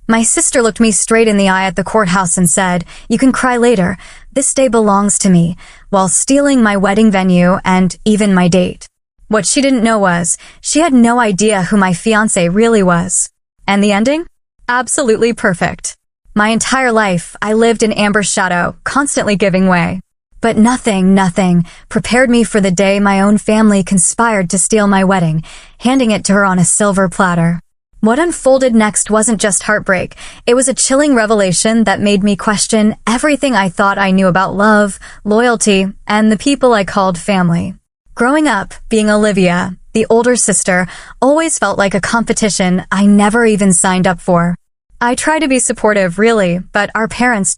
My sister looked me straight in the eye at the courthouse and said, "You can cry later. This day belongs to me," while stealing my wedding venue and even my date. What she didn't know was, she had no idea who my fiancé really was. And the ending? Absolutely perfect. My entire life, I lived in Amber's shadow, constantly giving way. But nothing prepared me for the day my own family conspired to steal my wedding, handing it to her on a silver platter. What unfolded next wasn't just heartbreak. It was a chilling revelation that made me question everything I thought I knew about love, loyalty, and the people I called family. Growing up, being Olivia, the older sister, always felt like a competition I never even signed up for. I try to be supportive, really, but our parents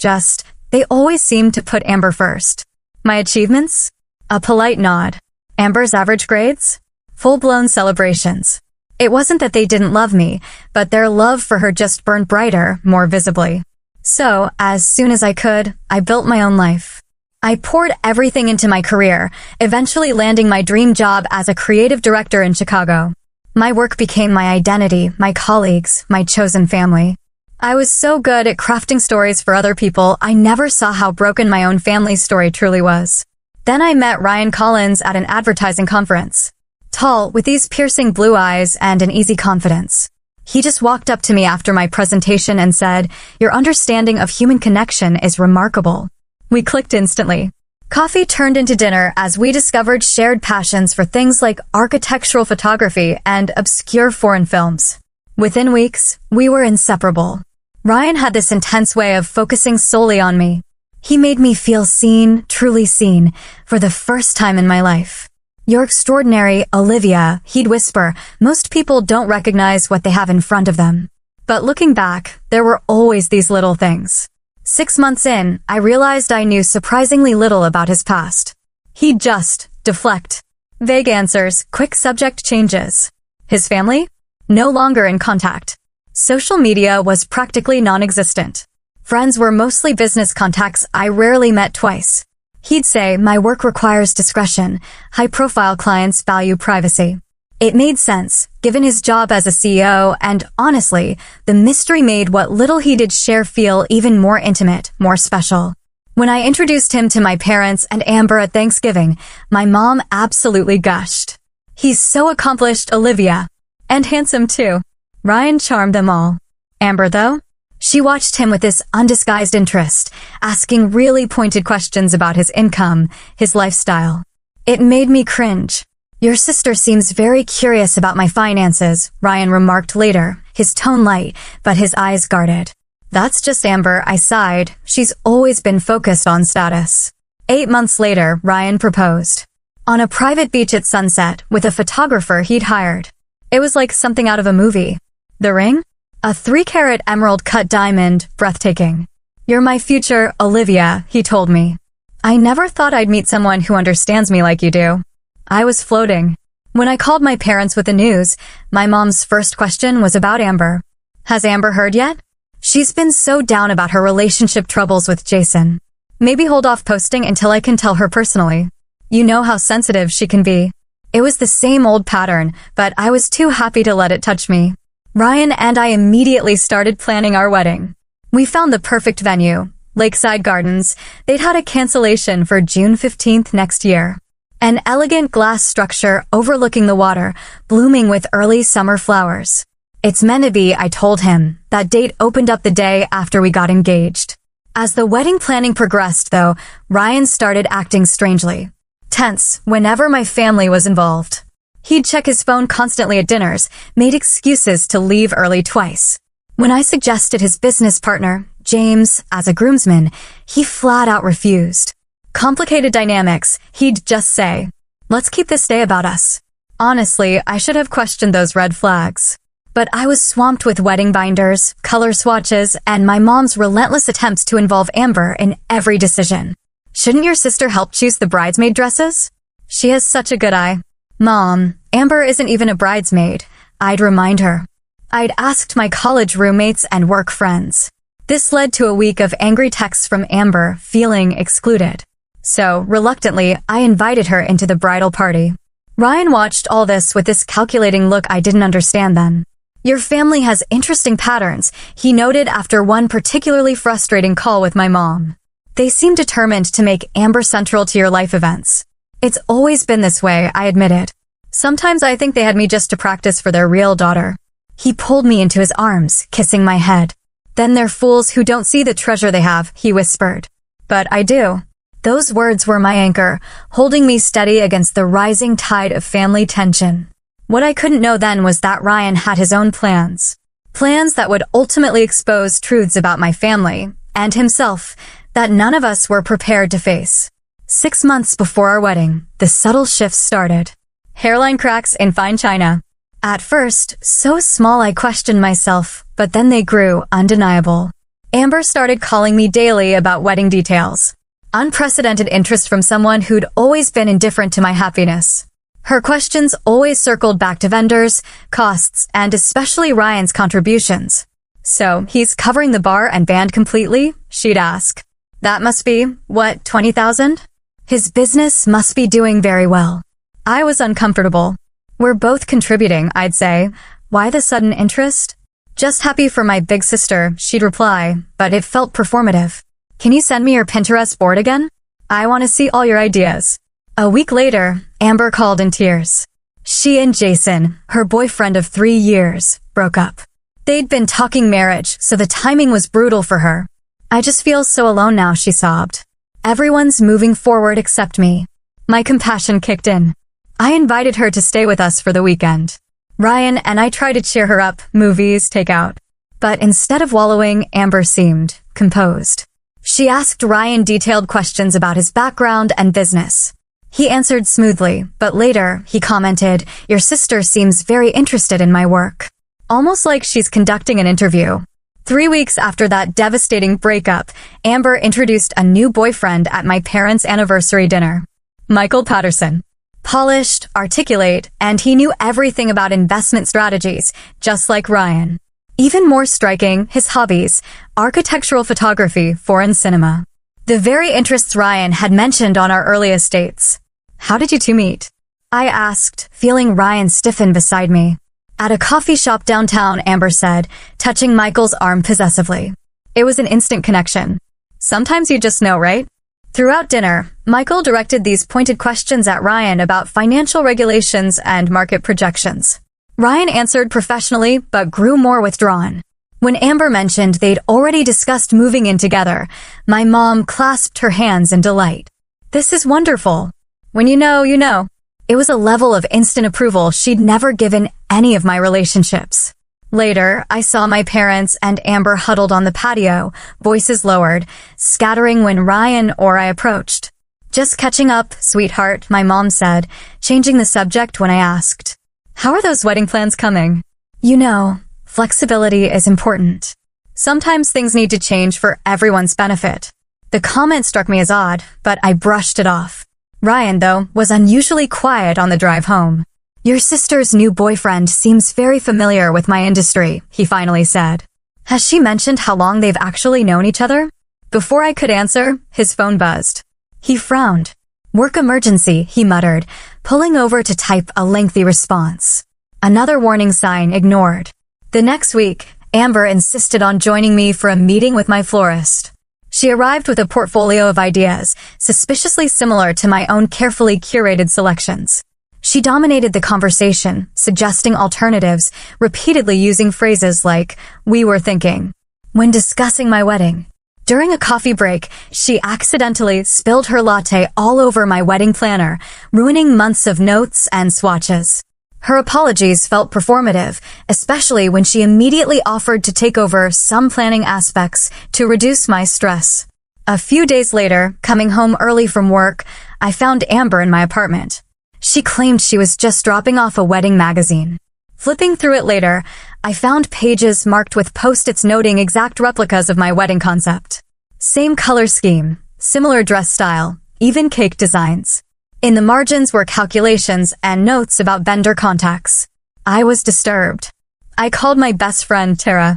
they always seemed to put Amber first. My achievements? A polite nod. Amber's average grades? Full-blown celebrations. It wasn't that they didn't love me, but their love for her just burned brighter, more visibly. So, as soon as I could, I built my own life. I poured everything into my career, eventually landing my dream job as a creative director in Chicago. My work became my identity, my colleagues, my chosen family. I was so good at crafting stories for other people, I never saw how broken my own family's story truly was. Then I met Ryan Collins at an advertising conference. Tall, with these piercing blue eyes and an easy confidence. He just walked up to me after my presentation and said, "Your understanding of human connection is remarkable." We clicked instantly. Coffee turned into dinner as we discovered shared passions for things like architectural photography and obscure foreign films. Within weeks, we were inseparable. Ryan had this intense way of focusing solely on me. He made me feel seen, truly seen, for the first time in my life. "You're extraordinary, Olivia," he'd whisper. Most people don't recognize what they have in front of them. But looking back, there were always these little things. 6 months in, I realized I knew surprisingly little about his past. He'd just deflect. Vague answers, quick subject changes. His family? No longer in contact. Social media was practically non-existent. Friends were mostly business contacts I rarely met twice. He'd say, "My work requires discretion. High-profile clients value privacy." It made sense, given his job as a CEO, and honestly, the mystery made what little he did share feel even more intimate, more special. When I introduced him to my parents and Amber at Thanksgiving, my mom absolutely gushed. "He's so accomplished, Olivia. And handsome, too." Ryan charmed them all. Amber, though? She watched him with this undisguised interest, asking really pointed questions about his income, his lifestyle. It made me cringe. "Your sister seems very curious about my finances," Ryan remarked later, his tone light, but his eyes guarded. "That's just Amber," I sighed. "She's always been focused on status." 8 months later, Ryan proposed. On a private beach at sunset, with a photographer he'd hired. It was like something out of a movie. The ring? A 3-carat emerald-cut diamond, breathtaking. "You're my future, Olivia," he told me. "I never thought I'd meet someone who understands me like you do." I was floating. When I called my parents with the news, my mom's first question was about Amber. "Has Amber heard yet?" She's been so down about her relationship troubles with Jason. "Maybe hold off posting until I can tell her personally. You know how sensitive she can be." It was the same old pattern, but I was too happy to let it touch me. Ryan and I immediately started planning our wedding. We found the perfect venue, Lakeside Gardens. They'd had a cancellation for June 15th next year. An elegant glass structure overlooking the water, blooming with early summer flowers. "It's meant to be," I told him. That date opened up the day after we got engaged. As the wedding planning progressed, though, Ryan started acting strangely. Tense whenever my family was involved. He'd check his phone constantly at dinners, made excuses to leave early twice. When I suggested his business partner, James, as a groomsman, he flat out refused. Complicated dynamics, he'd just say, "Let's keep this day about us." Honestly, I should have questioned those red flags. But I was swamped with wedding binders, color swatches, and my mom's relentless attempts to involve Amber in every decision. "Shouldn't your sister help choose the bridesmaid dresses? She has such a good eye." "Mom, Amber isn't even a bridesmaid," I'd remind her. I'd asked my college roommates and work friends. This led to a week of angry texts from Amber, feeling excluded. So, reluctantly, I invited her into the bridal party. Ryan watched all this with this calculating look I didn't understand then. Your family has interesting patterns, he noted after one particularly frustrating call with my mom. They seem determined to make Amber central to your life events. It's always been this way, I admitted. Sometimes I think they had me just to practice for their real daughter. He pulled me into his arms, kissing my head. Then they're fools who don't see the treasure they have, he whispered. But I do. Those words were my anchor, holding me steady against the rising tide of family tension. What I couldn't know then was that Ryan had his own plans. Plans that would ultimately expose truths about my family, and himself, that none of us were prepared to face. 6 months before our wedding, the subtle shifts started. Hairline cracks in fine china. At first, so small I questioned myself, but then they grew undeniable. Amber started calling me daily about wedding details. Unprecedented interest from someone who'd always been indifferent to my happiness. Her questions always circled back to vendors, costs, and especially Ryan's contributions. So, he's covering the bar and band completely? She'd ask. That must be, what, 20,000? His business must be doing very well. I was uncomfortable. We're both contributing, I'd say. Why the sudden interest? Just happy for my big sister, she'd reply, but it felt performative. Can you send me your Pinterest board again? I want to see all your ideas. A week later, Amber called in tears. She and Jason, her boyfriend of 3 years, broke up. They'd been talking marriage, so the timing was brutal for her. I just feel so alone now, she sobbed. Everyone's moving forward except me. My compassion kicked in. I invited her to stay with us for the weekend. Ryan and I tried to cheer her up, movies, takeout. But instead of wallowing, Amber seemed composed. She asked Ryan detailed questions about his background and business. He answered smoothly, but later, he commented, "Your sister seems very interested in my work." Almost like she's conducting an interview. 3 weeks after that devastating breakup, Amber introduced a new boyfriend at my parents' anniversary dinner. Michael Patterson. Polished, articulate, and he knew everything about investment strategies, just like Ryan. Even more striking, his hobbies, architectural photography, foreign cinema. The very interests Ryan had mentioned on our earliest dates. How did you two meet? I asked, feeling Ryan stiffen beside me. At a coffee shop downtown, Amber said, touching Michael's arm possessively. It was an instant connection. Sometimes you just know, right? Throughout dinner, Michael directed these pointed questions at Ryan about financial regulations and market projections. Ryan answered professionally, but grew more withdrawn. When Amber mentioned they'd already discussed moving in together, my mom clasped her hands in delight. This is wonderful. When you know, you know. It was a level of instant approval she'd never given any of my relationships. Later, I saw my parents and Amber huddled on the patio, voices lowered, scattering when Ryan or I approached. Just catching up, sweetheart, my mom said, changing the subject when I asked. How are those wedding plans coming? You know, flexibility is important. Sometimes things need to change for everyone's benefit. The comment struck me as odd, but I brushed it off. Ryan, though, was unusually quiet on the drive home. Your sister's new boyfriend seems very familiar with my industry, he finally said. Has she mentioned how long they've actually known each other? Before I could answer, his phone buzzed. He frowned. Work emergency, he muttered, pulling over to type a lengthy response. Another warning sign ignored. The next week, Amber insisted on joining me for a meeting with my florist. She arrived with a portfolio of ideas, suspiciously similar to my own carefully curated selections. She dominated the conversation, suggesting alternatives, repeatedly using phrases like, "we were thinking," when discussing my wedding. During a coffee break, she accidentally spilled her latte all over my wedding planner, ruining months of notes and swatches. Her apologies felt performative, especially when she immediately offered to take over some planning aspects to reduce my stress. A few days later, coming home early from work, I found Amber in my apartment. She claimed she was just dropping off a wedding magazine. Flipping through it later, I found pages marked with post-its noting exact replicas of my wedding concept. Same color scheme, similar dress style, even cake designs. In the margins were calculations and notes about vendor contacts. I was disturbed. I called my best friend, Tara.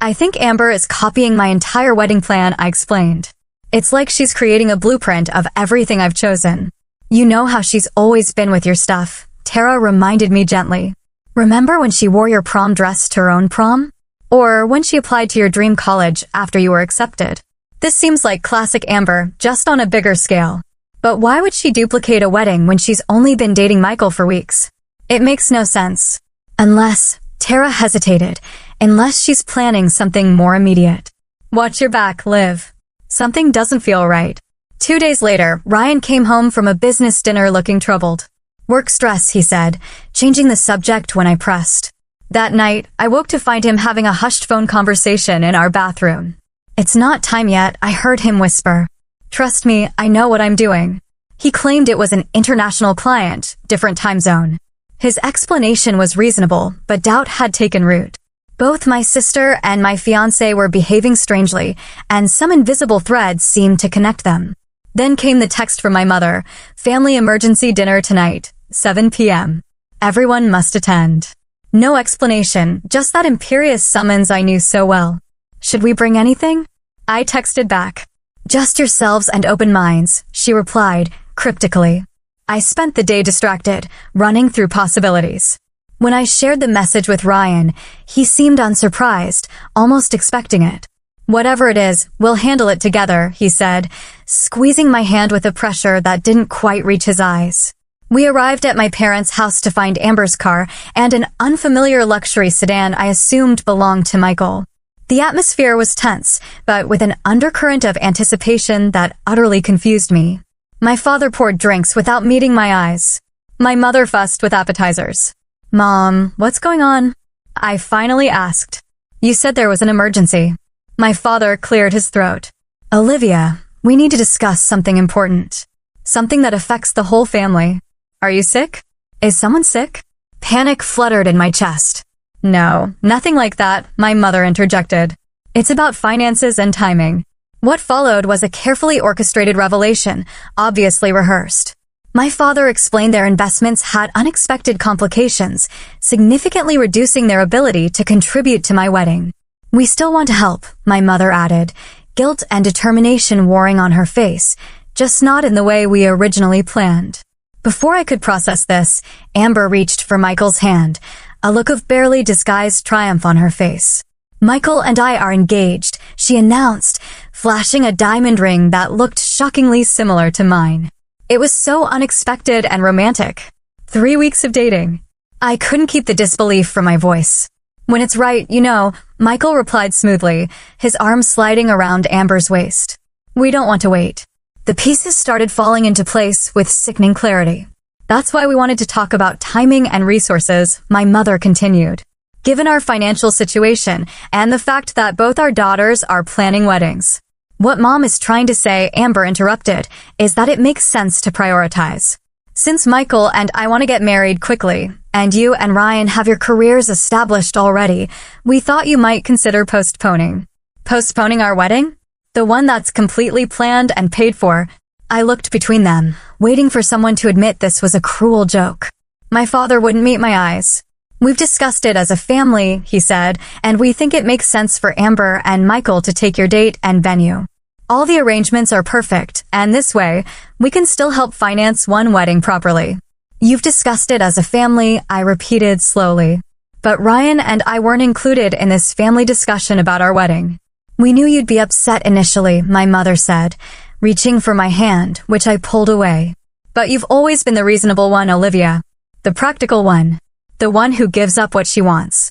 I think Amber is copying my entire wedding plan, I explained. It's like she's creating a blueprint of everything I've chosen. You know how she's always been with your stuff, Tara reminded me gently. Remember when she wore your prom dress to her own prom? Or when she applied to your dream college after you were accepted? This seems like classic Amber, just on a bigger scale. But why would she duplicate a wedding when she's only been dating Michael for weeks? It makes no sense. Unless, Tara hesitated, unless she's planning something more immediate. Watch your back, Liv. Something doesn't feel right. 2 days later, Ryan came home from a business dinner looking troubled. Work stress, he said, changing the subject when I pressed. That night, I woke to find him having a hushed phone conversation in our bathroom. It's not time yet, I heard him whisper. Trust me, I know what I'm doing. He claimed it was an international client, different time zone. His explanation was reasonable, but doubt had taken root. Both my sister and my fiancé were behaving strangely, and some invisible threads seemed to connect them. Then came the text from my mother, family emergency dinner tonight, 7 p.m. Everyone must attend. No explanation, just that imperious summons I knew so well. Should we bring anything? I texted back. Just yourselves and open minds, she replied, cryptically. I spent the day distracted, running through possibilities. When I shared the message with Ryan, he seemed unsurprised, almost expecting it. Whatever it is, we'll handle it together, he said, squeezing my hand with a pressure that didn't quite reach his eyes. We arrived at my parents' house to find Amber's car and an unfamiliar luxury sedan I assumed belonged to Michael. The atmosphere was tense, but with an undercurrent of anticipation that utterly confused me. My father poured drinks without meeting my eyes. My mother fussed with appetizers. Mom, what's going on? I finally asked. You said there was an emergency. My father cleared his throat. Olivia, we need to discuss something important. Something that affects the whole family. Are you sick? Is someone sick? Panic fluttered in my chest. No, nothing like that, my mother interjected. It's about finances and timing. What followed was a carefully orchestrated revelation, obviously rehearsed. My father explained their investments had unexpected complications, significantly reducing their ability to contribute to my wedding. We still want to help, my mother added, guilt and determination warring on her face, just not in the way we originally planned. Before I could process this, Amber reached for Michael's hand, a look of barely disguised triumph on her face. Michael and I are engaged, she announced, flashing a diamond ring that looked shockingly similar to mine. It was so unexpected and romantic. 3 weeks of dating. I couldn't keep the disbelief from my voice. When it's right, you know, Michael replied smoothly, his arm sliding around Amber's waist. We don't want to wait. The pieces started falling into place with sickening clarity. That's why we wanted to talk about timing and resources, my mother continued. Given our financial situation and the fact that both our daughters are planning weddings. What Mom is trying to say, Amber interrupted, is that it makes sense to prioritize. Since Michael and I want to get married quickly, and you and Ryan have your careers established already, we thought you might consider postponing. Postponing our wedding? The one that's completely planned and paid for. I looked between them, waiting for someone to admit this was a cruel joke. My father wouldn't meet my eyes. We've discussed it as a family, he said, and we think it makes sense for Amber and Michael to take your date and venue. All the arrangements are perfect, and this way, we can still help finance one wedding properly. You've discussed it as a family, I repeated slowly. But Ryan and I weren't included in this family discussion about our wedding. We knew you'd be upset initially, my mother said, reaching for my hand, which I pulled away. But you've always been the reasonable one, Olivia. The practical one. The one who gives up what she wants.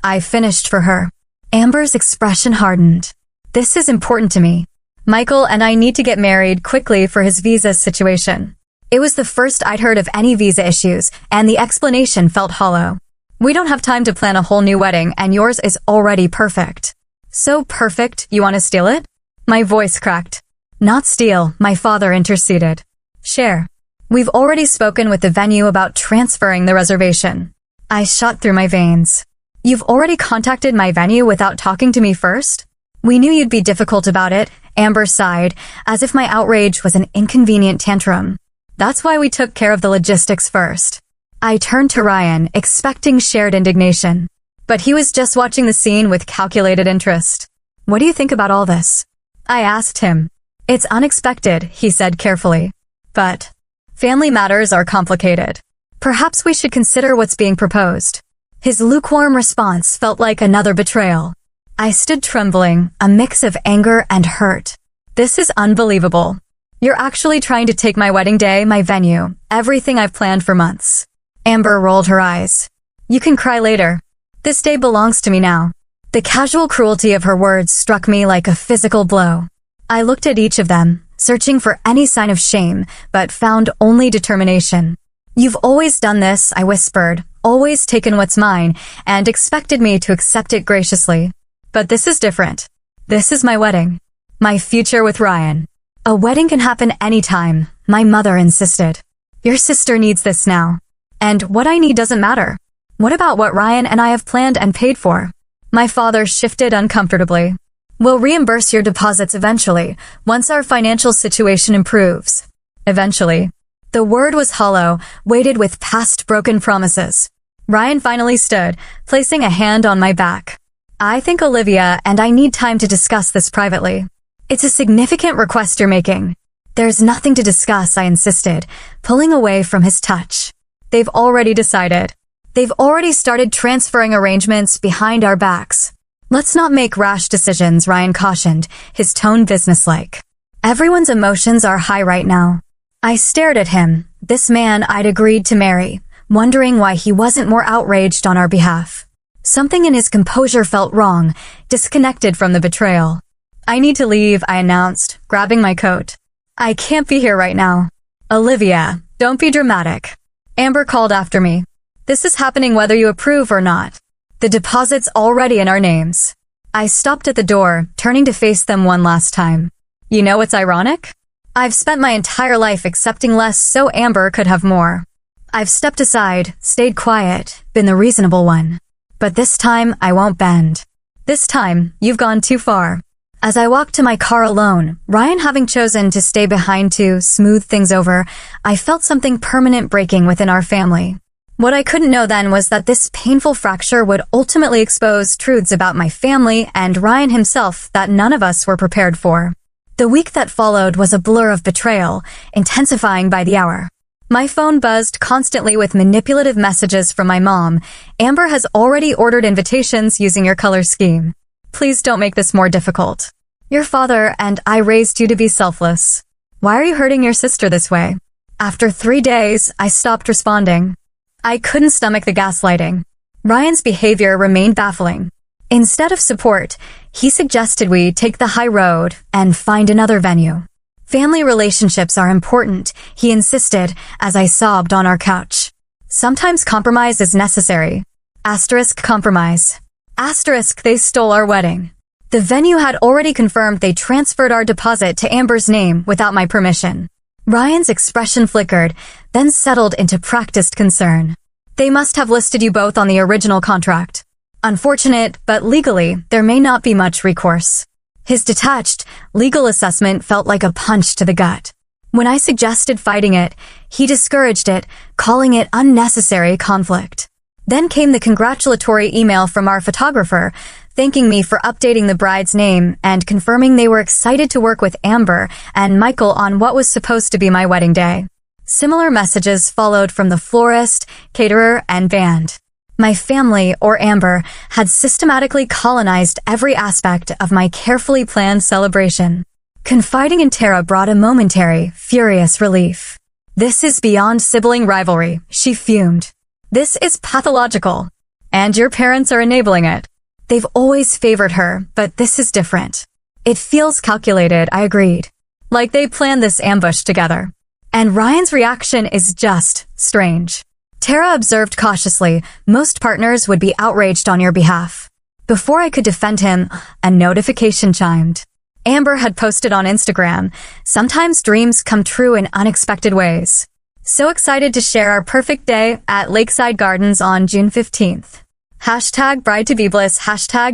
I finished for her. Amber's expression hardened. This is important to me. Michael and I need to get married quickly for his visa situation. It was the first I'd heard of any visa issues, and the explanation felt hollow. We don't have time to plan a whole new wedding, and yours is already perfect. So perfect, you want to steal it? My voice cracked. Not steal, my father interceded. Share. We've already spoken with the venue about transferring the reservation. I shot through my veins. You've already contacted my venue without talking to me first? We knew you'd be difficult about it, Amber sighed, as if my outrage was an inconvenient tantrum. That's why we took care of the logistics first. I turned to Ryan, expecting shared indignation. But he was just watching the scene with calculated interest. What do you think about all this? I asked him. It's unexpected, he said carefully. But family matters are complicated. Perhaps we should consider what's being proposed. His lukewarm response felt like another betrayal. I stood trembling, a mix of anger and hurt. This is unbelievable. You're actually trying to take my wedding day, my venue, everything I've planned for months. Amber rolled her eyes. You can cry later. This day belongs to me now. The casual cruelty of her words struck me like a physical blow. I looked at each of them, searching for any sign of shame, but found only determination. You've always done this, I whispered, always taken what's mine, and expected me to accept it graciously. But this is different. This is my wedding. My future with Ryan. A wedding can happen anytime, my mother insisted. Your sister needs this now. And what I need doesn't matter. What about what Ryan and I have planned and paid for? My father shifted uncomfortably. We'll reimburse your deposits eventually, once our financial situation improves. Eventually. The word was hollow, weighted with past broken promises. Ryan finally stood, placing a hand on my back. I think Olivia and I need time to discuss this privately. It's a significant request you're making. There's nothing to discuss, I insisted, pulling away from his touch. They've already decided. They've already started transferring arrangements behind our backs. Let's not make rash decisions, Ryan cautioned, his tone businesslike. Everyone's emotions are high right now. I stared at him, this man I'd agreed to marry, wondering why he wasn't more outraged on our behalf. Something in his composure felt wrong, disconnected from the betrayal. I need to leave, I announced, grabbing my coat. I can't be here right now. Olivia, don't be dramatic. Amber called after me. This is happening whether you approve or not. The deposit's already in our names. I stopped at the door, turning to face them one last time. You know what's ironic? I've spent my entire life accepting less so Amber could have more. I've stepped aside, stayed quiet, been the reasonable one. But this time, I won't bend. This time, you've gone too far. As I walked to my car alone, Ryan having chosen to stay behind to smooth things over, I felt something permanent breaking within our family. What I couldn't know then was that this painful fracture would ultimately expose truths about my family and Ryan himself that none of us were prepared for. The week that followed was a blur of betrayal, intensifying by the hour. My phone buzzed constantly with manipulative messages from my mom. Amber has already ordered invitations using your color scheme. Please don't make this more difficult. Your father and I raised you to be selfless. Why are you hurting your sister this way? After 3 days, I stopped responding. I couldn't stomach the gaslighting. Ryan's behavior remained baffling. Instead of support, he suggested we take the high road and find another venue. Family relationships are important, he insisted as I sobbed on our couch. Sometimes compromise is necessary. Asterisk compromise. Asterisk they stole our wedding. The venue had already confirmed they transferred our deposit to Amber's name without my permission. Ryan's expression flickered, then settled into practiced concern. They must have listed you both on the original contract. Unfortunate, but legally, there may not be much recourse. His detached, legal assessment felt like a punch to the gut. When I suggested fighting it, he discouraged it, calling it unnecessary conflict. Then came the congratulatory email from our photographer, thanking me for updating the bride's name and confirming they were excited to work with Amber and Michael on what was supposed to be my wedding day. Similar messages followed from the florist, caterer, and band. My family, or Amber, had systematically colonized every aspect of my carefully planned celebration. Confiding in Tara brought a momentary, furious relief. This is beyond sibling rivalry, she fumed. This is pathological. And your parents are enabling it. They've always favored her, but this is different. It feels calculated, I agreed. Like they planned this ambush together. And Ryan's reaction is just strange. Tara observed cautiously, most partners would be outraged on your behalf. Before I could defend him, a notification chimed. Amber had posted on Instagram, sometimes dreams come true in unexpected ways. So excited to share our perfect day at Lakeside Gardens on June 15th. #bride-to-be-bliss,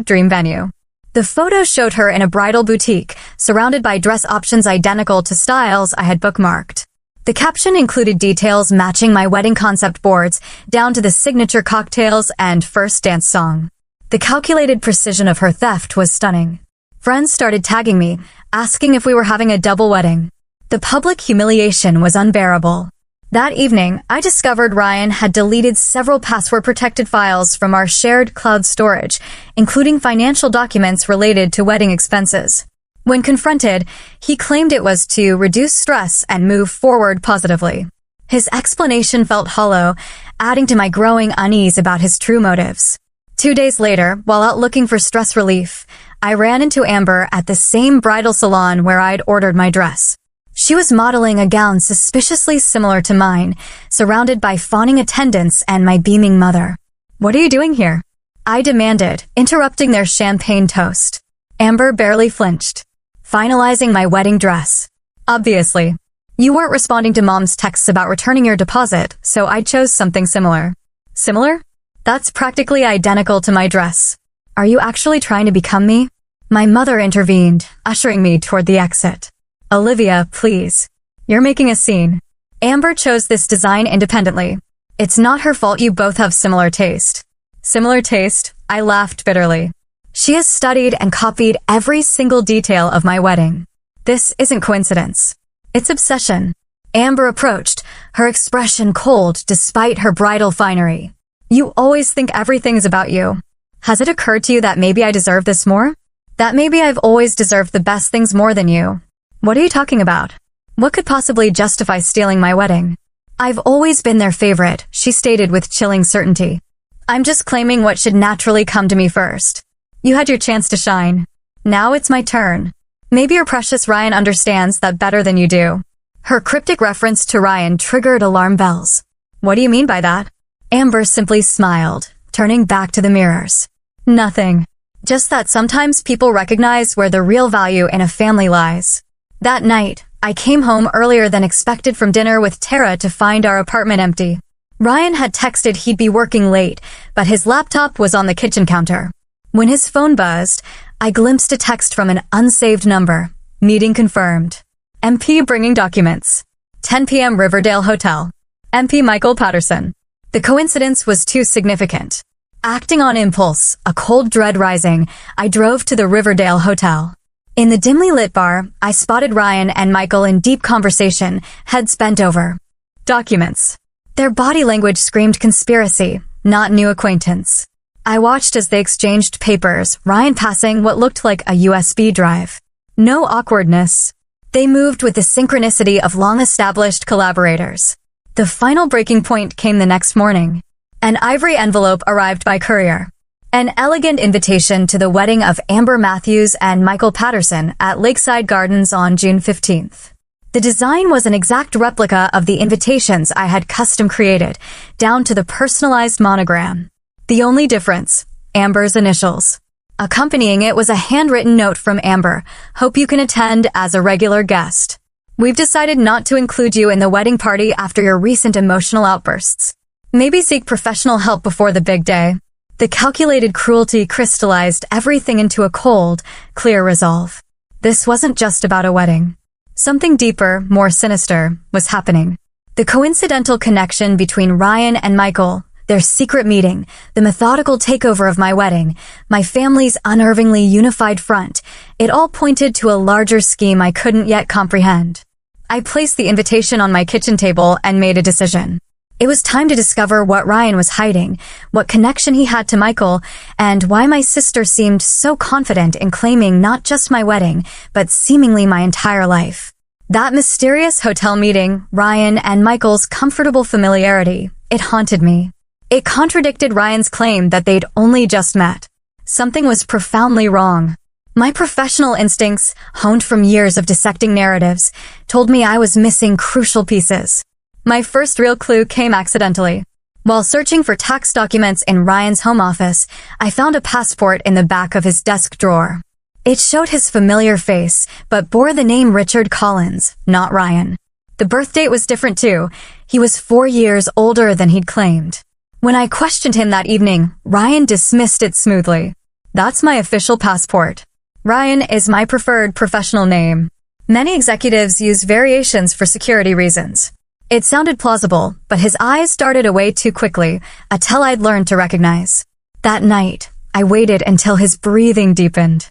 #dream venue. The photo showed her in a bridal boutique, surrounded by dress options identical to styles I had bookmarked. The caption included details matching my wedding concept boards, down to the signature cocktails and first dance song. The calculated precision of her theft was stunning. Friends started tagging me, asking if we were having a double wedding. The public humiliation was unbearable. That evening, I discovered Ryan had deleted several password-protected files from our shared cloud storage, including financial documents related to wedding expenses. When confronted, he claimed it was to reduce stress and move forward positively. His explanation felt hollow, adding to my growing unease about his true motives. 2 days later, while out looking for stress relief, I ran into Amber at the same bridal salon where I'd ordered my dress. She was modeling a gown suspiciously similar to mine, surrounded by fawning attendants and my beaming mother. "What are you doing here?" I demanded, interrupting their champagne toast. Amber barely flinched. "Finalizing my wedding dress." "Obviously. You weren't responding to Mom's texts about returning your deposit, so I chose something similar." "Similar? That's practically identical to my dress. Are you actually trying to become me?" My mother intervened, ushering me toward the exit. "Olivia, please. You're making a scene." Amber chose this design independently. "It's not her fault you both have similar taste." "Similar taste?" I laughed bitterly. "She has studied and copied every single detail of my wedding. This isn't coincidence. It's obsession." Amber approached, her expression cold despite her bridal finery. "You always think everything is about you. Has it occurred to you that maybe I deserve this more? That maybe I've always deserved the best things more than you?" "What are you talking about? What could possibly justify stealing my wedding?" "I've always been their favorite," she stated with chilling certainty. "I'm just claiming what should naturally come to me first. You had your chance to shine. Now it's my turn. Maybe your precious Ryan understands that better than you do." Her cryptic reference to Ryan triggered alarm bells. "What do you mean by that?" Amber simply smiled, turning back to the mirrors. "Nothing. Just that sometimes people recognize where the real value in a family lies." That night, I came home earlier than expected from dinner with Tara to find our apartment empty. Ryan had texted he'd be working late, but his laptop was on the kitchen counter. When his phone buzzed, I glimpsed a text from an unsaved number. "Meeting confirmed. MP bringing documents. 10 p.m. Riverdale Hotel. MP Michael Patterson." The coincidence was too significant. Acting on impulse, a cold dread rising, I drove to the Riverdale Hotel. In the dimly lit bar, I spotted Ryan and Michael in deep conversation, heads bent over. Documents. Their body language screamed conspiracy, not new acquaintance. I watched as they exchanged papers, Ryan passing what looked like a USB drive. No awkwardness. They moved with the synchronicity of long-established collaborators. The final breaking point came the next morning. An ivory envelope arrived by courier. An elegant invitation to the wedding of Amber Matthews and Michael Patterson at Lakeside Gardens on June 15th. The design was an exact replica of the invitations I had custom created, down to the personalized monogram. The only difference, Amber's initials. Accompanying it was a handwritten note from Amber, "Hope you can attend as a regular guest. We've decided not to include you in the wedding party after your recent emotional outbursts. Maybe seek professional help before the big day." The calculated cruelty crystallized everything into a cold, clear resolve. This wasn't just about a wedding. Something deeper, more sinister, was happening. The coincidental connection between Ryan and Michael, their secret meeting, the methodical takeover of my wedding, my family's unnervingly unified front, it all pointed to a larger scheme I couldn't yet comprehend. I placed the invitation on my kitchen table and made a decision. It was time to discover what Ryan was hiding, what connection he had to Michael, and why my sister seemed so confident in claiming not just my wedding, but seemingly my entire life. That mysterious hotel meeting, Ryan and Michael's comfortable familiarity, it haunted me. It contradicted Ryan's claim that they'd only just met. Something was profoundly wrong. My professional instincts, honed from years of dissecting narratives, told me I was missing crucial pieces. My first real clue came accidentally. While searching for tax documents in Ryan's home office, I found a passport in the back of his desk drawer. It showed his familiar face, but bore the name Richard Collins, not Ryan. The birth date was different too. He was 4 years older than he'd claimed. When I questioned him that evening, Ryan dismissed it smoothly. "That's my official passport. Ryan is my preferred professional name. Many executives use variations for security reasons." It sounded plausible, but his eyes darted away too quickly, a tell I'd learned to recognize. That night, I waited until his breathing deepened.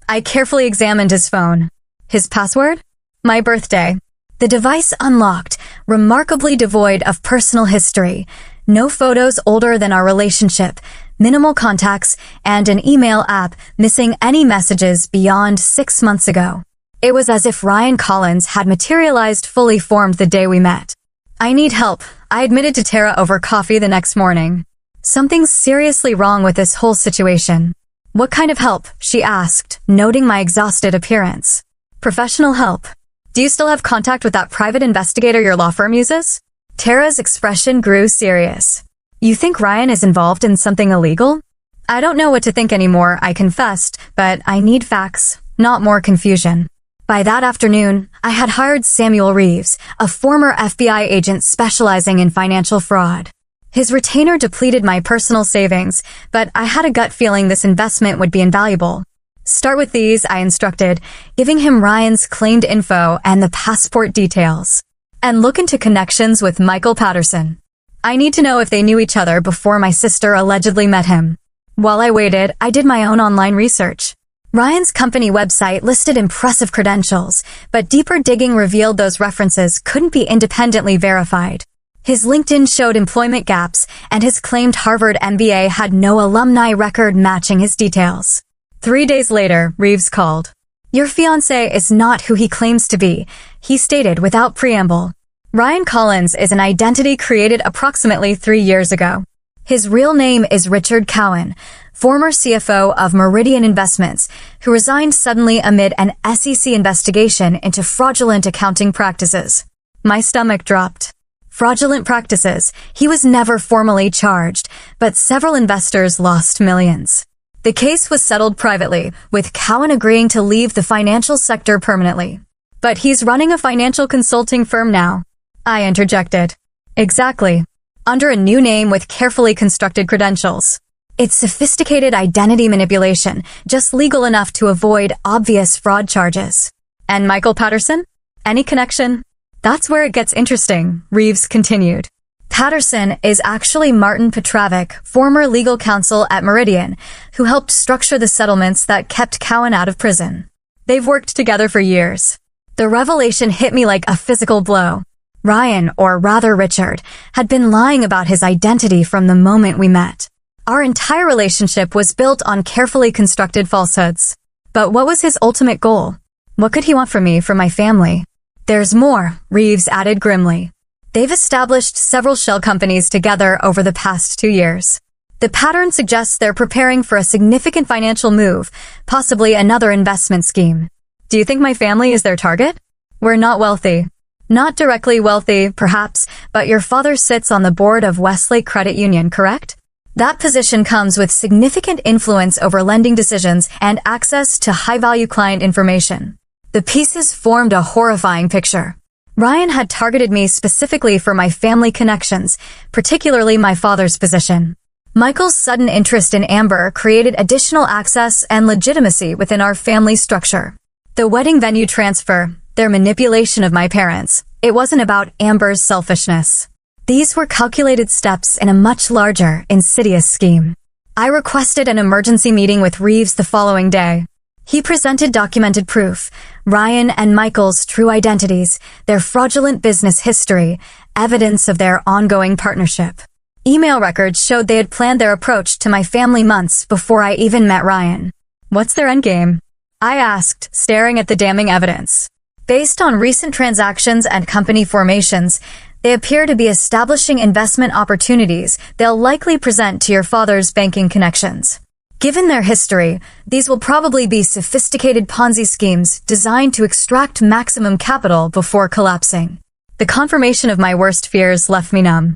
I carefully examined his phone. His password? My birthday. The device unlocked, remarkably devoid of personal history. No photos older than our relationship, minimal contacts, and an email app missing any messages beyond 6 months ago. It was as if Ryan Collins had materialized fully formed the day we met. "I need help," I admitted to Tara over coffee the next morning. "Something's seriously wrong with this whole situation." "What kind of help?" she asked, noting my exhausted appearance. "Professional help. Do you still have contact with that private investigator your law firm uses?" Tara's expression grew serious. "You think Ryan is involved in something illegal?" "I don't know what to think anymore," I confessed, "but I need facts, not more confusion." By that afternoon, I had hired Samuel Reeves, a former FBI agent specializing in financial fraud. His retainer depleted my personal savings, but I had a gut feeling this investment would be invaluable. "Start with these," I instructed, giving him Ryan's claimed info and the passport details. "And look into connections with Michael Patterson. I need to know if they knew each other before my sister allegedly met him." While I waited, I did my own online research. Ryan's company website listed impressive credentials, but deeper digging revealed those references couldn't be independently verified. His LinkedIn showed employment gaps, and his claimed Harvard MBA had no alumni record matching his details. 3 days later, Reeves called. "Your fiancé is not who he claims to be," he stated without preamble. "Ryan Collins is an identity created approximately 3 years ago. His real name is Richard Cowan, former CFO of Meridian Investments, who resigned suddenly amid an SEC investigation into fraudulent accounting practices." My stomach dropped. Fraudulent practices. He was never formally charged, but several investors lost millions. The case was settled privately, with Cowan agreeing to leave the financial sector permanently. "But he's running a financial consulting firm now," I interjected. "Exactly. Under a new name with carefully constructed credentials. It's sophisticated identity manipulation, just legal enough to avoid obvious fraud charges." "And Michael Patterson? Any connection?" "That's where it gets interesting," Reeves continued. "Patterson is actually Martin Petrovic, former legal counsel at Meridian, who helped structure the settlements that kept Cowan out of prison. They've worked together for years." The revelation hit me like a physical blow. Ryan, or rather Richard, had been lying about his identity from the moment we met. Our entire relationship was built on carefully constructed falsehoods. But what was his ultimate goal? What could he want from me, from my family? "There's more," Reeves added grimly. "They've established several shell companies together over the past 2 years. The pattern suggests they're preparing for a significant financial move, possibly another investment scheme." "Do you think my family is their target?" "We're not wealthy." "Not directly wealthy, perhaps, but your father sits on the board of Westlake Credit Union, correct? That position comes with significant influence over lending decisions and access to high-value client information." The pieces formed a horrifying picture. Ryan had targeted me specifically for my family connections, particularly my father's position. Michael's sudden interest in Amber created additional access and legitimacy within our family structure. The wedding venue transfer, their manipulation of my parents, it wasn't about Amber's selfishness. These were calculated steps in a much larger, insidious scheme. I requested an emergency meeting with Reeves the following day. He presented documented proof, Ryan and Michael's true identities, their fraudulent business history, evidence of their ongoing partnership. Email records showed they had planned their approach to my family months before I even met Ryan. "What's their endgame?" I asked, staring at the damning evidence. "Based on recent transactions and company formations, they appear to be establishing investment opportunities they'll likely present to your father's banking connections. Given their history, these will probably be sophisticated Ponzi schemes designed to extract maximum capital before collapsing." The confirmation of my worst fears left me numb.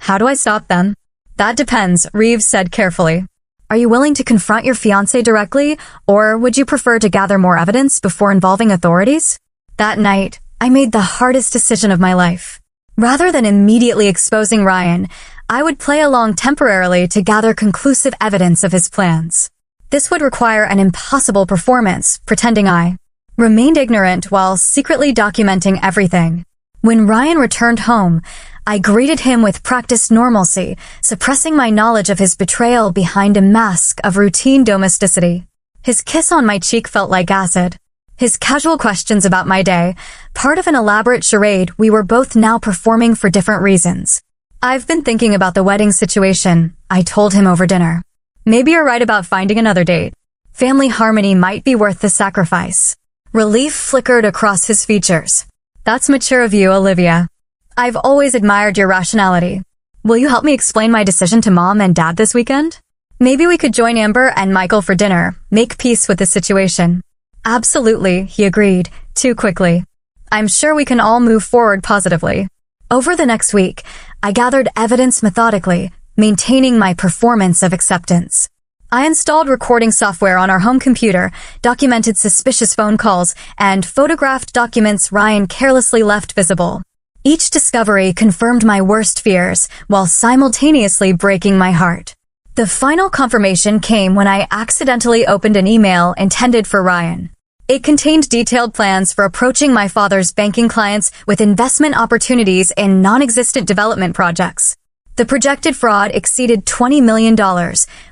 "How do I stop them?" "That depends," Reeves said carefully. "Are you willing to confront your fiancé directly, or would you prefer to gather more evidence before involving authorities?" That night, I made the hardest decision of my life. Rather than immediately exposing Ryan, I would play along temporarily to gather conclusive evidence of his plans. This would require an impossible performance, pretending I remained ignorant while secretly documenting everything. When Ryan returned home, I greeted him with practiced normalcy, suppressing my knowledge of his betrayal behind a mask of routine domesticity. His kiss on my cheek felt like acid. His casual questions about my day, part of an elaborate charade we were both now performing for different reasons. I've been thinking about the wedding situation, I told him over dinner. Maybe you're right about finding another date. Family harmony might be worth the sacrifice. Relief flickered across his features. That's mature of you, Olivia. I've always admired your rationality. Will you help me explain my decision to Mom and Dad this weekend? Maybe we could join Amber and Michael for dinner, make peace with the situation. Absolutely, he agreed, too quickly. I'm sure we can all move forward positively. Over the next week, I gathered evidence methodically, maintaining my performance of acceptance. I installed recording software on our home computer, documented suspicious phone calls, and photographed documents Ryan carelessly left visible. Each discovery confirmed my worst fears, while simultaneously breaking my heart. The final confirmation came when I accidentally opened an email intended for Ryan. It contained detailed plans for approaching my father's banking clients with investment opportunities in non-existent development projects. The projected fraud exceeded $20 million,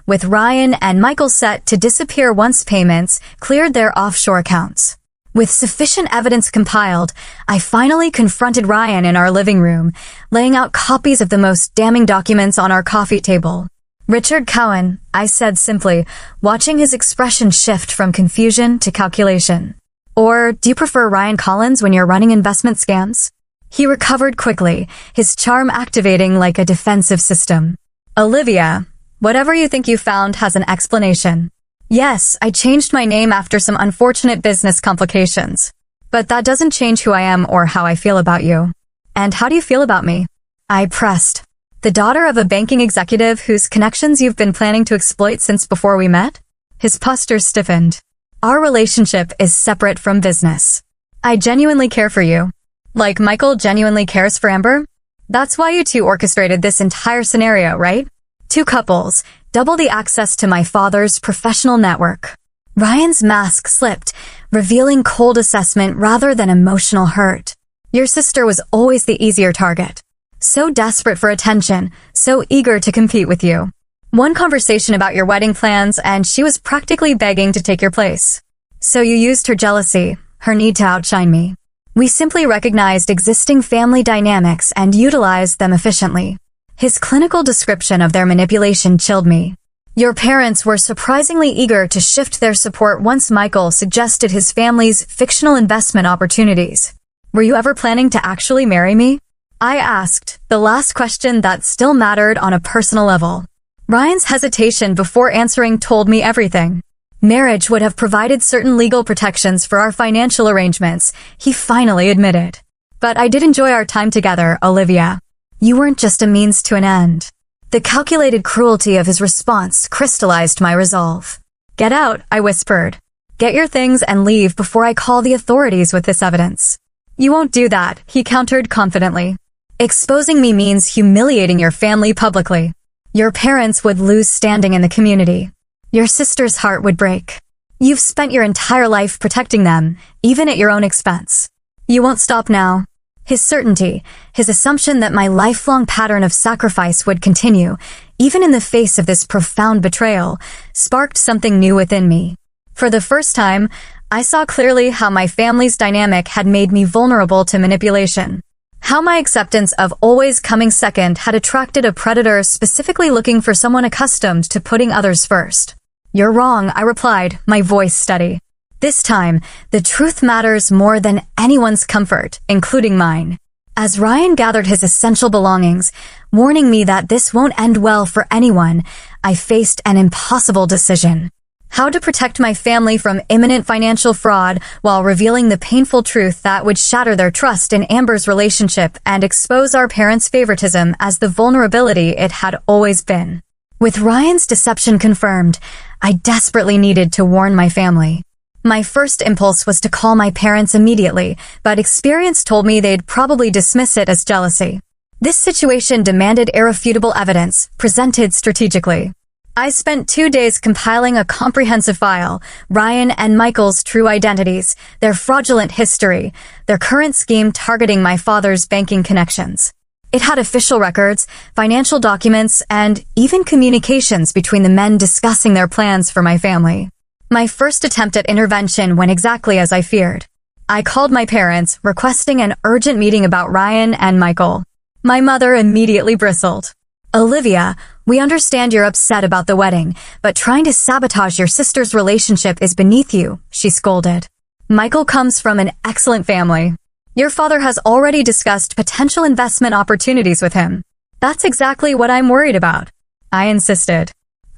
with Ryan and Michael set to disappear once payments cleared their offshore accounts. With sufficient evidence compiled, I finally confronted Ryan in our living room, laying out copies of the most damning documents on our coffee table. Richard Cowan, I said simply, watching his expression shift from confusion to calculation. Or do you prefer Ryan Collins when you're running investment scams? He recovered quickly, his charm activating like a defensive system. Olivia, whatever you think you found has an explanation. Yes, I changed my name after some unfortunate business complications. But that doesn't change who I am or how I feel about you. And how do you feel about me? I pressed. The daughter of a banking executive whose connections you've been planning to exploit since before we met? His posture stiffened. Our relationship is separate from business. I genuinely care for you. Like Michael genuinely cares for Amber? That's why you two orchestrated this entire scenario, right? Two couples, double the access to my father's professional network. Ryan's mask slipped, revealing cold assessment rather than emotional hurt. Your sister was always the easier target. So desperate for attention, so eager to compete with you. One conversation about your wedding plans and she was practically begging to take your place. So you used her jealousy, her need to outshine me. We simply recognized existing family dynamics and utilized them efficiently. His clinical description of their manipulation chilled me. Your parents were surprisingly eager to shift their support once Michael suggested his family's fictional investment opportunities. Were you ever planning to actually marry me? I asked, the last question that still mattered on a personal level. Ryan's hesitation before answering told me everything. Marriage would have provided certain legal protections for our financial arrangements, he finally admitted. But I did enjoy our time together, Olivia. You weren't just a means to an end. The calculated cruelty of his response crystallized my resolve. Get out, I whispered. Get your things and leave before I call the authorities with this evidence. You won't do that, he countered confidently. Exposing me means humiliating your family publicly. Your parents would lose standing in the community. Your sister's heart would break. You've spent your entire life protecting them, even at your own expense. You won't stop now. His certainty, his assumption that my lifelong pattern of sacrifice would continue, even in the face of this profound betrayal, sparked something new within me. For the first time, I saw clearly how my family's dynamic had made me vulnerable to manipulation. How my acceptance of always coming second had attracted a predator specifically looking for someone accustomed to putting others first. You're wrong, I replied, my voice steady. This time, the truth matters more than anyone's comfort, including mine. As Ryan gathered his essential belongings, warning me that this won't end well for anyone, I faced an impossible decision. How to protect my family from imminent financial fraud while revealing the painful truth that would shatter their trust in Amber's relationship and expose our parents' favoritism as the vulnerability it had always been. With Ryan's deception confirmed, I desperately needed to warn my family. My first impulse was to call my parents immediately, but experience told me they'd probably dismiss it as jealousy. This situation demanded irrefutable evidence, presented strategically. I spent 2 days compiling a comprehensive file, Ryan and Michael's true identities, their fraudulent history, their current scheme targeting my father's banking connections. It had official records, financial documents, and even communications between the men discussing their plans for my family. My first attempt at intervention went exactly as I feared. I called my parents, requesting an urgent meeting about Ryan and Michael. My mother immediately bristled. "Olivia, we understand you're upset about the wedding, but trying to sabotage your sister's relationship is beneath you," she scolded. "Michael comes from an excellent family. Your father has already discussed potential investment opportunities with him." "That's exactly what I'm worried about," I insisted.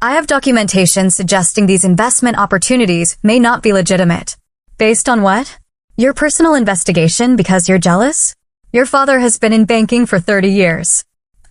"I have documentation suggesting these investment opportunities may not be legitimate." "Based on what? Your personal investigation because you're jealous? Your father has been in banking for 30 years.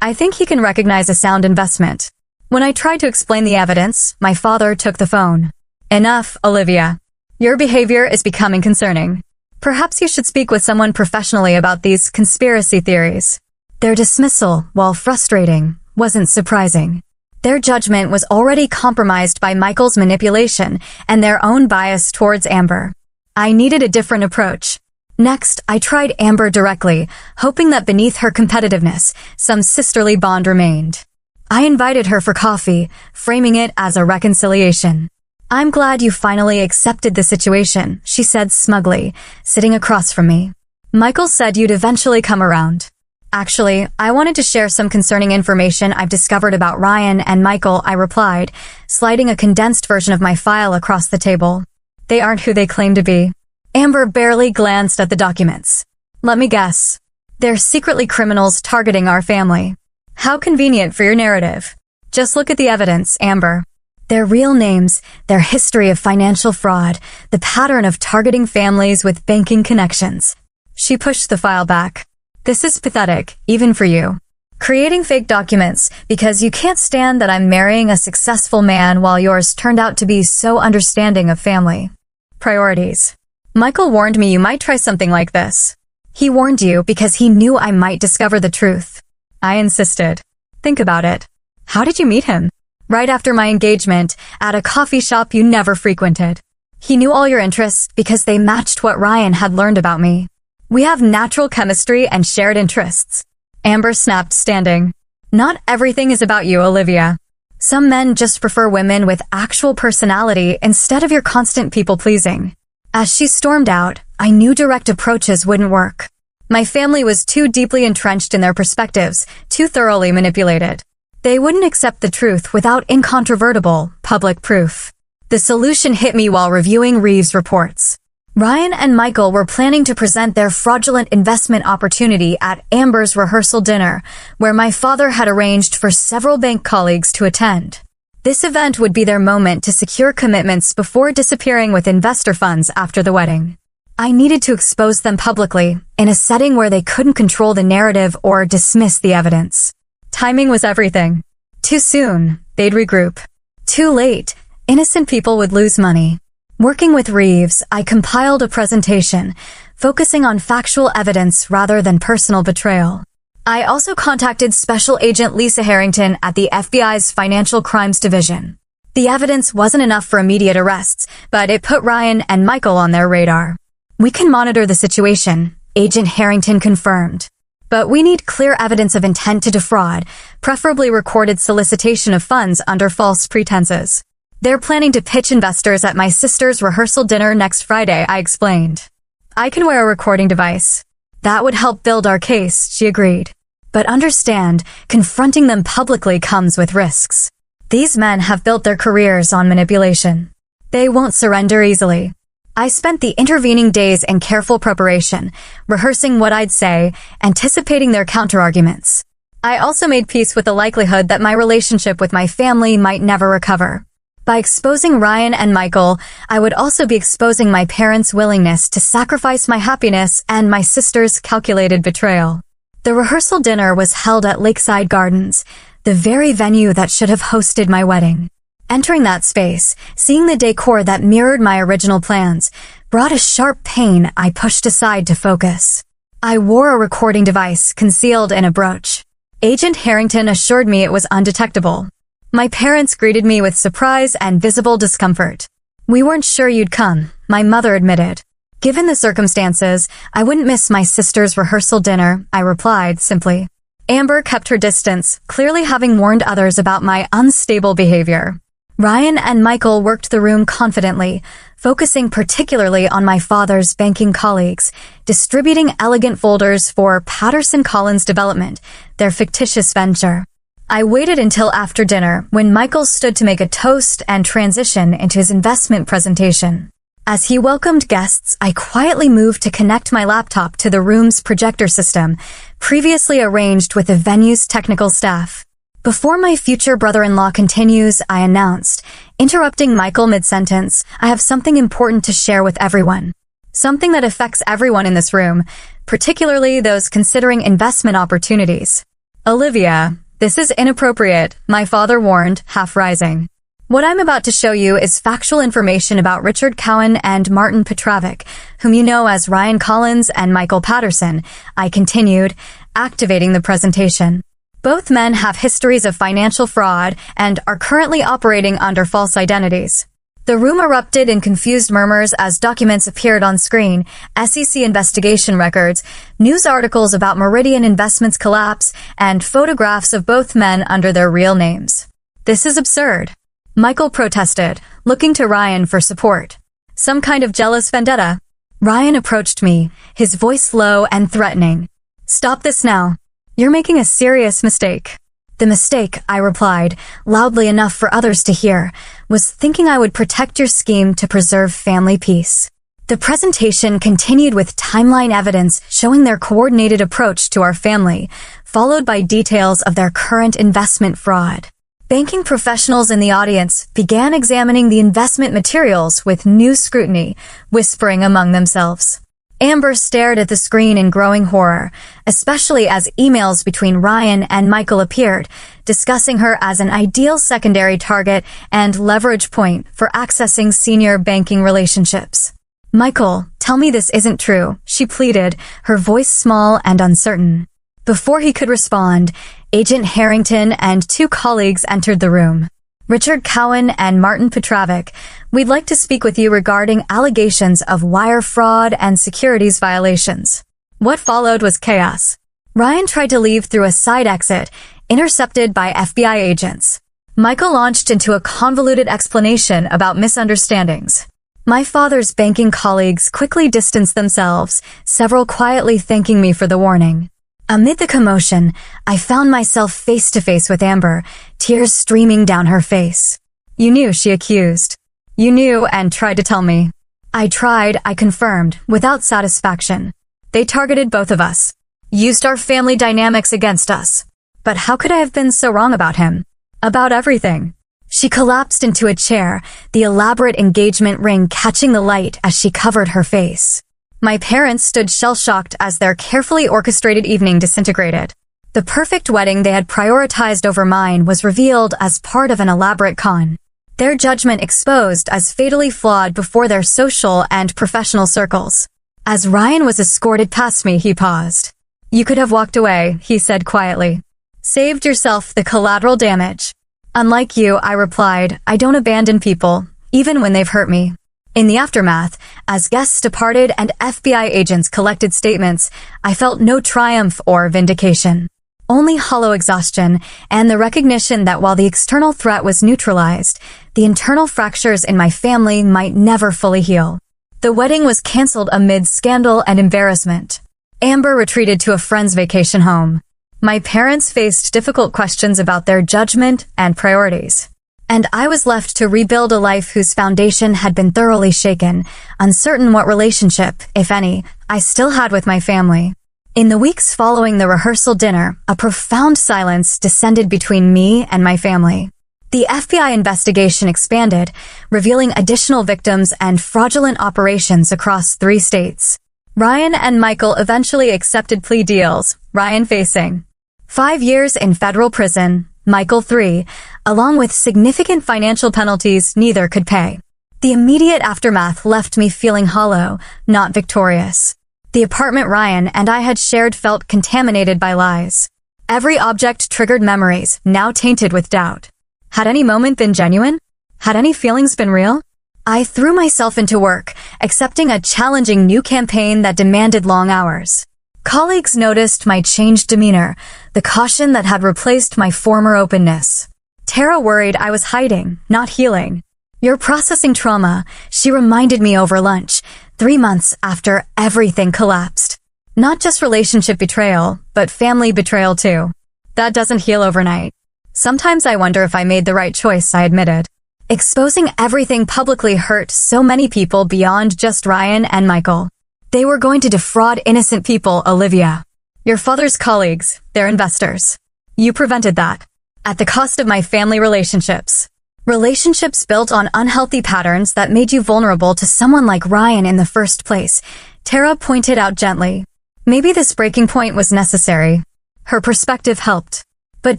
I think he can recognize a sound investment." When I tried to explain the evidence, my father took the phone. "Enough, Olivia. Your behavior is becoming concerning. Perhaps you should speak with someone professionally about these conspiracy theories." Their dismissal, while frustrating, wasn't surprising. Their judgment was already compromised by Michael's manipulation and their own bias towards Amber. I needed a different approach. Next, I tried Amber directly, hoping that beneath her competitiveness, some sisterly bond remained. I invited her for coffee, framing it as a reconciliation. "I'm glad you finally accepted the situation," she said smugly, sitting across from me. "Michael said you'd eventually come around." "Actually, I wanted to share some concerning information I've discovered about Ryan and Michael," I replied, sliding a condensed version of my file across the table. "They aren't who they claim to be." Amber barely glanced at the documents. "Let me guess. They're secretly criminals targeting our family." "How convenient for your narrative. Just look at the evidence, Amber. Their real names, their history of financial fraud, the pattern of targeting families with banking connections." She pushed the file back. "This is pathetic, even for you. Creating fake documents because you can't stand that I'm marrying a successful man while yours turned out to be so understanding of family priorities. Michael warned me you might try something like this. He warned you because he knew I might discover the truth." I insisted. "Think about it. How did you meet him?" "Right after my engagement, at a coffee shop you never frequented. He knew all your interests because they matched what Ryan had learned about me. We have natural chemistry and shared interests." Amber snapped, standing. "Not everything is about you, Olivia. Some men just prefer women with actual personality instead of your constant people-pleasing." As she stormed out, I knew direct approaches wouldn't work. My family was too deeply entrenched in their perspectives, too thoroughly manipulated. They wouldn't accept the truth without incontrovertible, public proof. The solution hit me while reviewing Reeves' reports. Ryan and Michael were planning to present their fraudulent investment opportunity at Amber's rehearsal dinner, where my father had arranged for several bank colleagues to attend. This event would be their moment to secure commitments before disappearing with investor funds after the wedding. I needed to expose them publicly, in a setting where they couldn't control the narrative or dismiss the evidence. Timing was everything. Too soon, they'd regroup. Too late, innocent people would lose money. Working with Reeves, I compiled a presentation, focusing on factual evidence rather than personal betrayal. I also contacted Special Agent Lisa Harrington at the FBI's Financial Crimes Division. The evidence wasn't enough for immediate arrests, but it put Ryan and Michael on their radar. "We can monitor the situation," Agent Harrington confirmed. "But we need clear evidence of intent to defraud, preferably recorded solicitation of funds under false pretenses." "They're planning to pitch investors at my sister's rehearsal dinner next Friday," I explained. "I can wear a recording device." "That would help build our case," she agreed. "But understand, confronting them publicly comes with risks. These men have built their careers on manipulation. They won't surrender easily." I spent the intervening days in careful preparation, rehearsing what I'd say, anticipating their counterarguments. I also made peace with the likelihood that my relationship with my family might never recover. By exposing Ryan and Michael, I would also be exposing my parents' willingness to sacrifice my happiness and my sister's calculated betrayal. The rehearsal dinner was held at Lakeside Gardens, the very venue that should have hosted my wedding. Entering that space, seeing the decor that mirrored my original plans, brought a sharp pain I pushed aside to focus. I wore a recording device concealed in a brooch. Agent Harrington assured me it was undetectable. My parents greeted me with surprise and visible discomfort. "We weren't sure you'd come," my mother admitted. "Given the circumstances, I wouldn't miss my sister's rehearsal dinner," I replied simply. Amber kept her distance, clearly having warned others about my unstable behavior. Ryan and Michael worked the room confidently, focusing particularly on my father's banking colleagues, distributing elegant folders for Patterson Collins Development, their fictitious venture. I waited until after dinner when Michael stood to make a toast and transition into his investment presentation. As he welcomed guests, I quietly moved to connect my laptop to the room's projector system, previously arranged with the venue's technical staff. Before my future brother-in-law continues, I announced, interrupting Michael mid-sentence, I have something important to share with everyone. Something that affects everyone in this room, particularly those considering investment opportunities. Olivia, this is inappropriate, my father warned, half rising. What I'm about to show you is factual information about Richard Cowan and Martin Petrovic, whom you know as Ryan Collins and Michael Patterson, I continued, activating the presentation. Both men have histories of financial fraud and are currently operating under false identities. The room erupted in confused murmurs as documents appeared on screen, SEC investigation records, news articles about Meridian Investments' collapse, and photographs of both men under their real names. This is absurd. Michael protested, looking to Ryan for support. Some kind of jealous vendetta. Ryan approached me, his voice low and threatening. Stop this now. You're making a serious mistake. The mistake, I replied, loudly enough for others to hear, was thinking I would protect your scheme to preserve family peace. The presentation continued with timeline evidence showing their coordinated approach to our family, followed by details of their current investment fraud. Banking professionals in the audience began examining the investment materials with new scrutiny, whispering among themselves. Amber stared at the screen in growing horror, especially as emails between Ryan and Michael appeared, discussing her as an ideal secondary target and leverage point for accessing senior banking relationships. Michael, tell me this isn't true, she pleaded, her voice small and uncertain. Before he could respond, Agent Harrington and two colleagues entered the room. Richard Cowan and Martin Petrovic, we'd like to speak with you regarding allegations of wire fraud and securities violations. What followed was chaos. Ryan tried to leave through a side exit, intercepted by FBI agents. Michael launched into a convoluted explanation about misunderstandings. My father's banking colleagues quickly distanced themselves, several quietly thanking me for the warning. Amid the commotion, I found myself face-to-face with Amber, tears streaming down her face. You knew, she accused. You knew and tried to tell me. I tried, I confirmed, without satisfaction. They targeted both of us. Used our family dynamics against us. But how could I have been so wrong about him? About everything. She collapsed into a chair, the elaborate engagement ring catching the light as she covered her face. My parents stood shell-shocked as their carefully orchestrated evening disintegrated. The perfect wedding they had prioritized over mine was revealed as part of an elaborate con. Their judgment exposed as fatally flawed before their social and professional circles. As Ryan was escorted past me, he paused. You could have walked away, he said quietly. Saved yourself the collateral damage. Unlike you, I replied, I don't abandon people, even when they've hurt me. In the aftermath, as guests departed and FBI agents collected statements, I felt no triumph or vindication. Only hollow exhaustion and the recognition that while the external threat was neutralized, the internal fractures in my family might never fully heal. The wedding was canceled amid scandal and embarrassment. Amber retreated to a friend's vacation home. My parents faced difficult questions about their judgment and priorities. And I was left to rebuild a life whose foundation had been thoroughly shaken, uncertain what relationship, if any, I still had with my family. In the weeks following the rehearsal dinner, a profound silence descended between me and my family. The FBI investigation expanded, revealing additional victims and fraudulent operations across 3 states. Ryan and Michael eventually accepted plea deals, Ryan facing 5 years in federal prison, Michael 3, along with significant financial penalties neither could pay. The immediate aftermath left me feeling hollow, not victorious. The apartment Ryan and I had shared felt contaminated by lies. Every object triggered memories, now tainted with doubt. Had any moment been genuine? Had any feelings been real? I threw myself into work, accepting a challenging new campaign that demanded long hours. Colleagues noticed my changed demeanor, the caution that had replaced my former openness. Tara worried I was hiding, not healing. "You're processing trauma," she reminded me over lunch, 3 months after everything collapsed. Not just relationship betrayal, but family betrayal too. That doesn't heal overnight. Sometimes I wonder if I made the right choice, I admitted. Exposing everything publicly hurt so many people beyond just Ryan and Michael. They were going to defraud innocent people, Olivia. Your father's colleagues, they're investors. You prevented that. At the cost of my family relationships. Relationships built on unhealthy patterns that made you vulnerable to someone like Ryan in the first place, Tara pointed out gently. Maybe this breaking point was necessary. Her perspective helped. But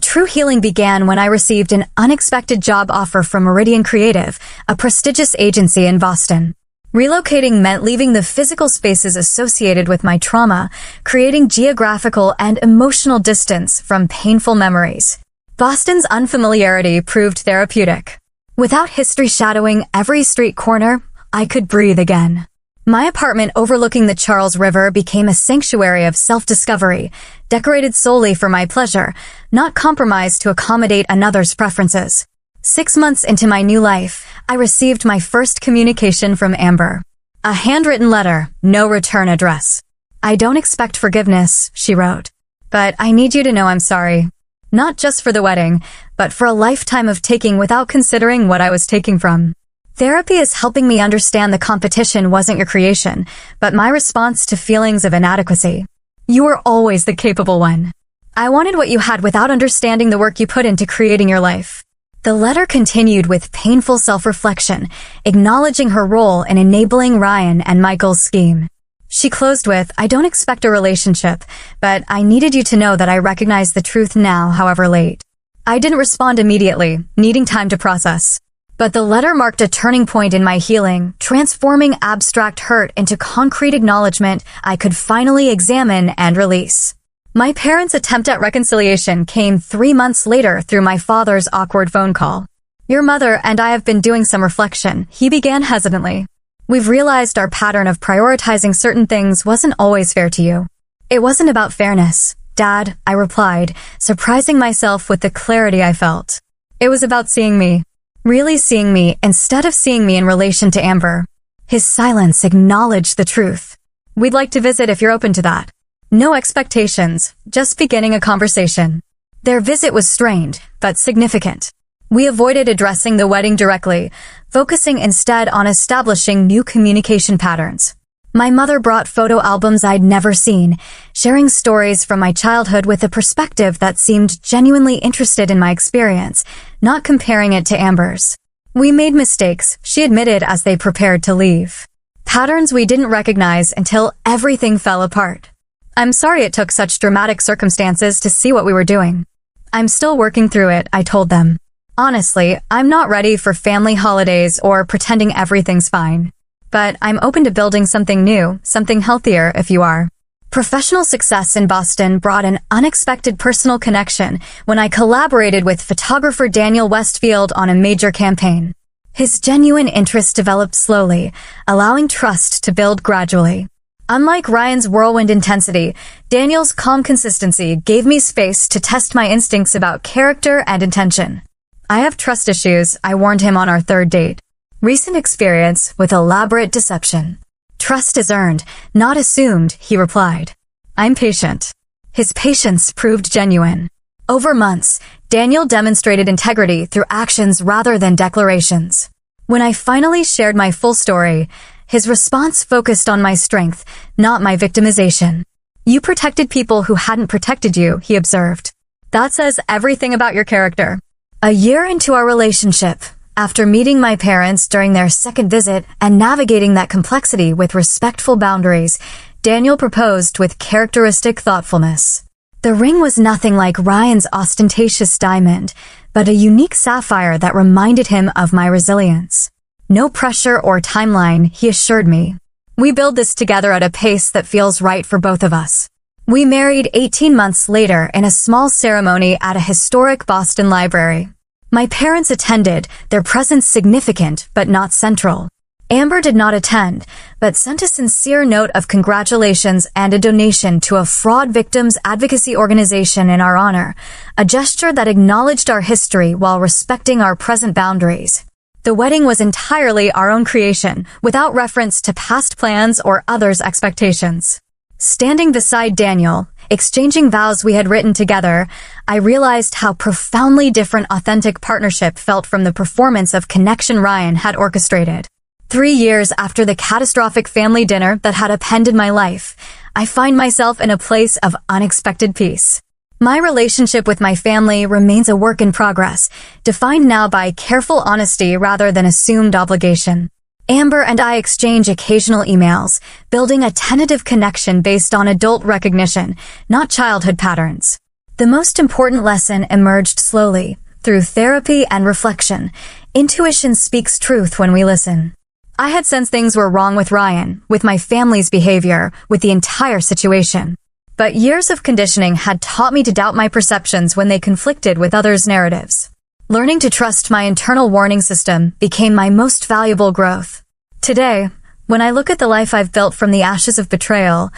true healing began when I received an unexpected job offer from Meridian Creative, a prestigious agency in Boston. Relocating meant leaving the physical spaces associated with my trauma, creating geographical and emotional distance from painful memories. Boston's unfamiliarity proved therapeutic. Without history shadowing every street corner, I could breathe again. My apartment overlooking the Charles River became a sanctuary of self-discovery, decorated solely for my pleasure, not compromised to accommodate another's preferences. 6 months into my new life, I received my first communication from Amber. A handwritten letter, no return address. "I don't expect forgiveness," she wrote, "but I need you to know I'm sorry. Not just for the wedding, but for a lifetime of taking without considering what I was taking from. Therapy is helping me understand the competition wasn't your creation, but my response to feelings of inadequacy. You were always the capable one. I wanted what you had without understanding the work you put into creating your life." The letter continued with painful self-reflection, acknowledging her role in enabling Ryan and Michael's scheme. She closed with, "I don't expect a relationship, but I needed you to know that I recognize the truth now, however late." I didn't respond immediately, needing time to process. But the letter marked a turning point in my healing, transforming abstract hurt into concrete acknowledgement I could finally examine and release. My parents' attempt at reconciliation came 3 months later through my father's awkward phone call. "Your mother and I have been doing some reflection," he began hesitantly. "We've realized our pattern of prioritizing certain things wasn't always fair to you." "It wasn't about fairness, Dad," I replied, surprising myself with the clarity I felt. "It was about seeing me. Really seeing me instead of seeing me in relation to Amber." His silence acknowledged the truth. "We'd like to visit if you're open to that." No expectations, just beginning a conversation. Their visit was strained, but significant. We avoided addressing the wedding directly, focusing instead on establishing new communication patterns. My mother brought photo albums I'd never seen, sharing stories from my childhood with a perspective that seemed genuinely interested in my experience, not comparing it to Amber's. "We made mistakes," she admitted as they prepared to leave. "Patterns we didn't recognize until everything fell apart. I'm sorry it took such dramatic circumstances to see what we were doing. I'm still working through it," I told them. "Honestly, I'm not ready for family holidays or pretending everything's fine. But I'm open to building something new, something healthier if you are." Professional success in Boston brought an unexpected personal connection when I collaborated with photographer Daniel Westfield on a major campaign. His genuine interest developed slowly, allowing trust to build gradually. Unlike Ryan's whirlwind intensity, Daniel's calm consistency gave me space to test my instincts about character and intention. "I have trust issues," I warned him on our 3rd date. "Recent experience with elaborate deception." "Trust is earned, not assumed," he replied. "I'm patient." His patience proved genuine. Over months, Daniel demonstrated integrity through actions rather than declarations. When I finally shared my full story, his response focused on my strength, not my victimization. "You protected people who hadn't protected you," he observed. "That says everything about your character." A year into our relationship, after meeting my parents during their 2nd visit and navigating that complexity with respectful boundaries, Daniel proposed with characteristic thoughtfulness. The ring was nothing like Ryan's ostentatious diamond, but a unique sapphire that reminded him of my resilience. "No pressure or timeline," he assured me. "We build this together at a pace that feels right for both of us." We married 18 months later in a small ceremony at a historic Boston library. My parents attended, their presence significant but not central. Amber did not attend, but sent a sincere note of congratulations and a donation to a fraud victims advocacy organization in our honor, a gesture that acknowledged our history while respecting our present boundaries. The wedding was entirely our own creation, without reference to past plans or others' expectations. Standing beside Daniel, exchanging vows we had written together, I realized how profoundly different authentic partnership felt from the performance of connection Ryan had orchestrated. 3 years after the catastrophic family dinner that had upended my life, I find myself in a place of unexpected peace. My relationship with my family remains a work in progress, defined now by careful honesty rather than assumed obligation. Amber and I exchange occasional emails, building a tentative connection based on adult recognition, not childhood patterns. The most important lesson emerged slowly, through therapy and reflection. Intuition speaks truth when we listen. I had sensed things were wrong with Ryan, with my family's behavior, with the entire situation. But years of conditioning had taught me to doubt my perceptions when they conflicted with others' narratives. Learning to trust my internal warning system became my most valuable growth. Today, when I look at the life I've built from the ashes of betrayal,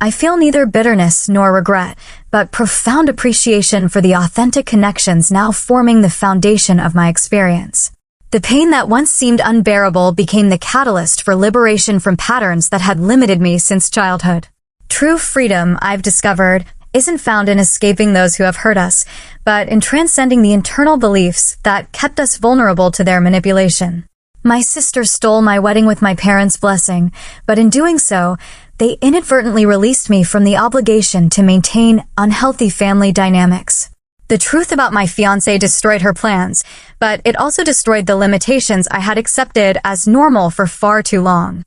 I feel neither bitterness nor regret, but profound appreciation for the authentic connections now forming the foundation of my experience. The pain that once seemed unbearable became the catalyst for liberation from patterns that had limited me since childhood. True freedom, I've discovered, isn't found in escaping those who have hurt us, but in transcending the internal beliefs that kept us vulnerable to their manipulation. My sister stole my wedding with my parents' blessing, but in doing so, they inadvertently released me from the obligation to maintain unhealthy family dynamics. The truth about my fiancé destroyed her plans, but it also destroyed the limitations I had accepted as normal for far too long.